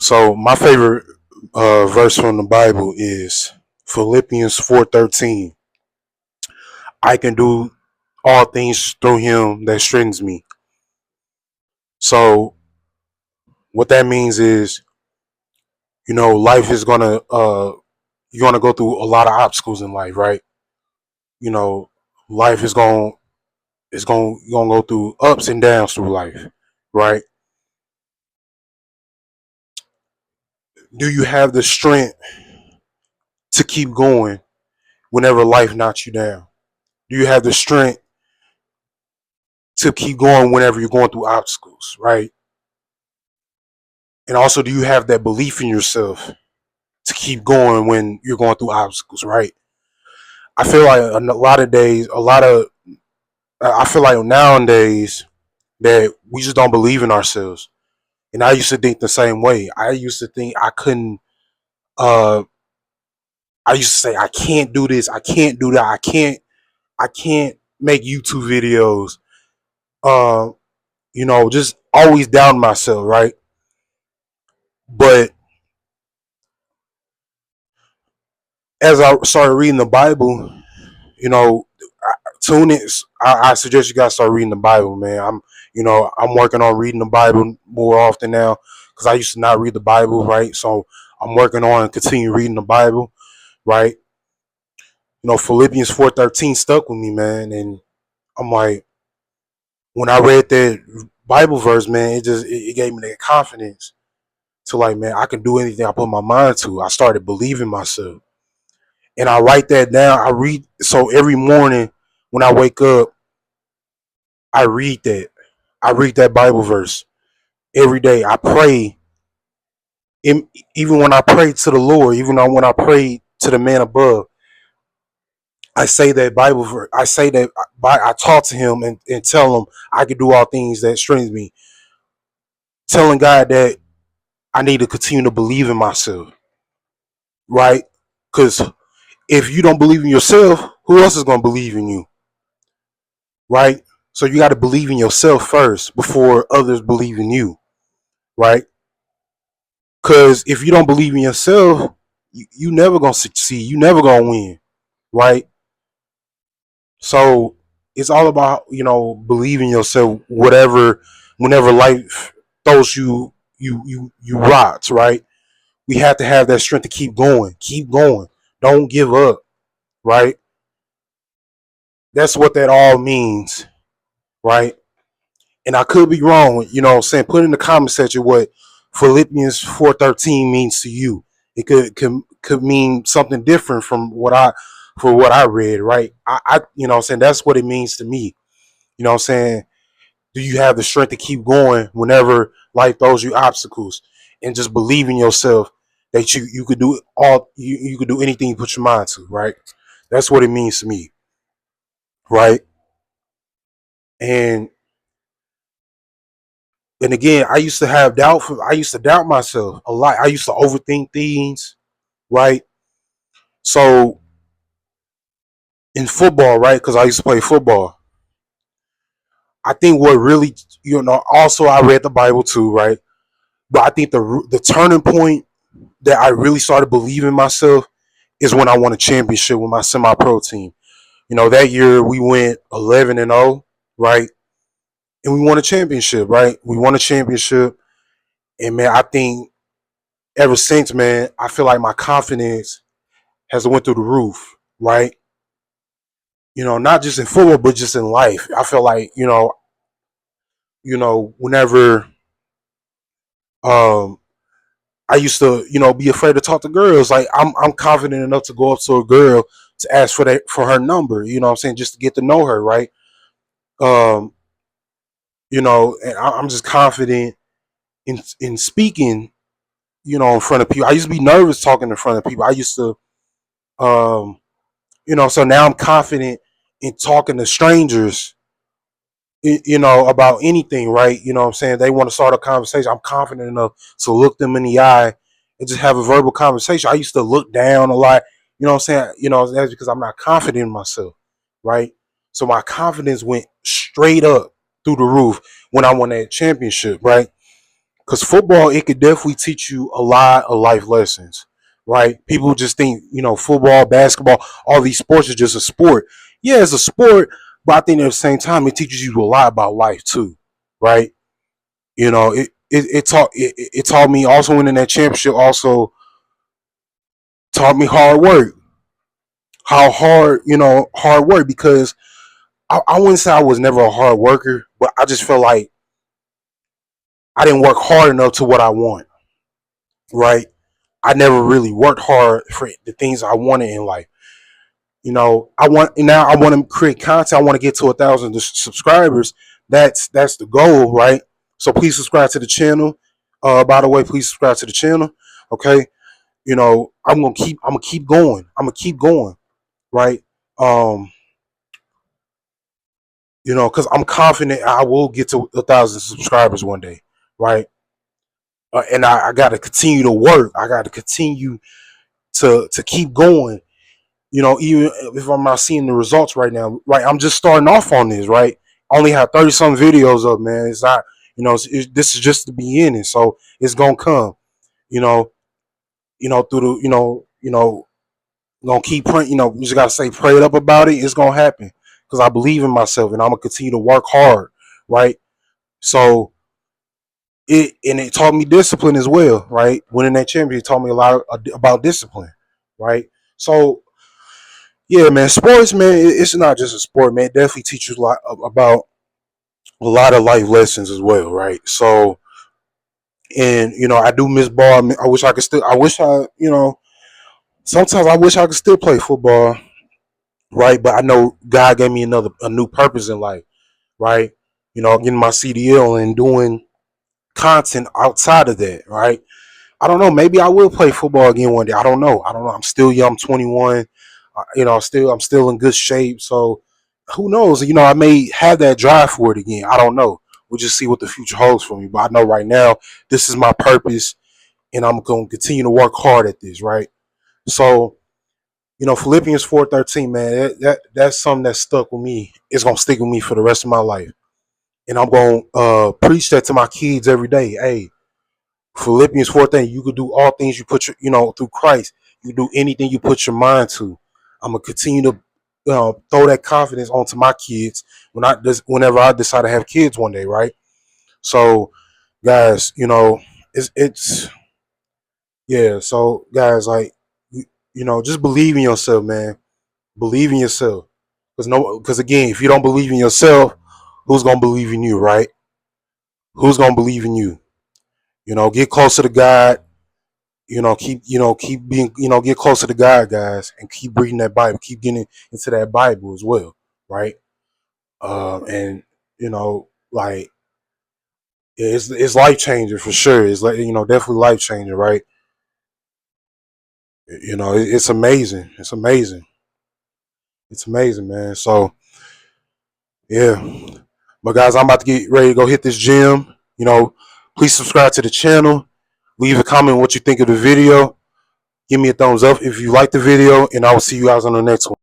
So my favorite verse from the Bible is Philippians 4:13. I can do all things through him that strengthens me. So what that means is, life is gonna you're gonna go through a lot of obstacles in life, right? You know, life is going you're gonna go through ups and downs through life, right? Do you have the strength to keep going whenever life knocks you down? Do you have the strength to keep going whenever you're going through obstacles, right? And also, do you have that belief in yourself to keep going when you're going through obstacles, right? I feel like a lot of days, I feel like nowadays that we just don't believe in ourselves. And I used to think the same way. I used to think I couldn't, uh, I used to say, I can't do this, I can't do that, I can't make YouTube videos. Uh, just always down myself, right? But as I started reading the Bible, you know, tune in. I suggest you guys start reading the Bible, man. I'm working on reading the Bible more often now because I used to not read the Bible, right? So I'm working on continue reading the Bible, right? Philippians 4:13 stuck with me, man, and I'm like, when I read that Bible verse, man, it gave me that confidence to like, man, I can do anything I put my mind to. I started believing myself, and I write that down. I read so every morning when I wake up, I read that. I read that Bible verse every day. I pray, even when I pray to the Lord, even when I pray to the man above, I say that Bible verse. I say that I talk to him and tell him I can do all things that strengthens me. Telling God that I need to continue to believe in myself, right? Because if you don't believe in yourself, who else is going to believe in you, right? So you got to believe in yourself first before others believe in you, right? Because if you don't believe in yourself, you never gonna succeed. You never gonna win, right? So it's all about believing yourself. Whenever life throws you rocks, right? We have to have that strength to keep going. Keep going. Don't give up, right? That's what that all means, right? And I could be wrong, saying put in the comment section what Philippians 4:13 means to you. It could mean something different from what I read, right? I saying that's what it means to me. Saying, do you have the strength to keep going whenever life throws you obstacles, and just believe in yourself that you could do you could do anything you put your mind to, right? That's what it means to me, right? And and again, I used to doubt myself a lot. I used to overthink things, right? So in football, right? Because I used to play football. I think what really, also I read the Bible too, right? But I think the turning point that I really started believing myself is when I won a championship with my semi-pro team. That year we went 11-0, right? And we won a championship, right? We won a championship, and man, I think ever since, man, I feel like my confidence has went through the roof, right? Not just in football, but just in life. I feel like, whenever um I used to, be afraid to talk to girls. Like I'm confident enough to go up to a girl to ask for her number, what I'm saying, just to get to know her, right? Um, and I'm just confident in speaking, in front of people. I used to be nervous talking in front of people. I used to um so now I'm confident in talking to strangers, about anything, right? What I'm saying? They want to start a conversation. I'm confident enough to look them in the eye and just have a verbal conversation. I used to look down a lot, what I'm saying? That's because I'm not confident in myself, right? So my confidence went straight up through the roof when I won that championship, right? Because football, it could definitely teach you a lot of life lessons, right? People just think, football, basketball, all these sports are just a sport. Yeah, it's a sport, but I think at the same time, it teaches you a lot about life too, right? It taught me also winning that championship. Also taught me hard work, how hard hard work because I wouldn't say I was never a hard worker, but I just felt like I didn't work hard enough to what I want, right? I never really worked hard for the things I wanted in life. I want to create content. I want to get to 1,000 subscribers. That's the goal, right? So please subscribe to the channel. By the way, please subscribe to the channel. Okay, I'm gonna keep going. I'm gonna keep going, right? Um, because I'm confident I will get to 1,000 subscribers one day, right? And I got to continue to work. I got to continue to keep going. Even if I'm not seeing the results right now, right? I'm just starting off on this, right? I only have 30 some videos up, man. It's not, this is just the beginning, so it's gonna come. You know, through the, gonna keep praying. You just gotta say, pray it up about it. It's gonna happen because I believe in myself, and I'm gonna continue to work hard, right? So it taught me discipline as well, right? Winning that championship taught me a lot about discipline, right? So yeah, man, sports, man, it's not just a sport, man. It definitely teaches a lot about a lot of life lessons as well, right? So, and I do miss ball. I wish I could still. I wish I, sometimes I wish I could still play football, right? But I know God gave me a new purpose in life, right? Getting my CDL and doing content outside of that, right? I don't know. Maybe I will play football again one day. I don't know. I don't know. I'm still young. I'm 21. I'm still in good shape. So who knows? I may have that drive for it again. I don't know. We'll just see what the future holds for me. But I know right now this is my purpose, and I'm going to continue to work hard at this. Right. So Philippians 4:13, man. That's something that stuck with me. It's gonna stick with me for the rest of my life, and I'm gonna preach that to my kids every day. Hey, Philippians 4:13, you could do all things you put through Christ. You do anything you put your mind to. I'm gonna continue to throw that confidence onto my kids whenever I decide to have kids one day, right? So, guys, it's yeah. So, guys, like just believe in yourself, man. Believe in yourself, because again, if you don't believe in yourself, who's gonna believe in you, right? Who's gonna believe in you? Get closer to God. Keep being, get closer to God, guys, and keep reading that Bible, keep getting into that Bible as well, right? And like it's life changing for sure. It's like definitely life changing, right? It's amazing. It's amazing. It's amazing, man. So yeah, but guys, I'm about to get ready to go hit this gym. Please subscribe to the channel. Leave a comment what you think of the video. Give me a thumbs up if you like the video, and I will see you guys on the next one.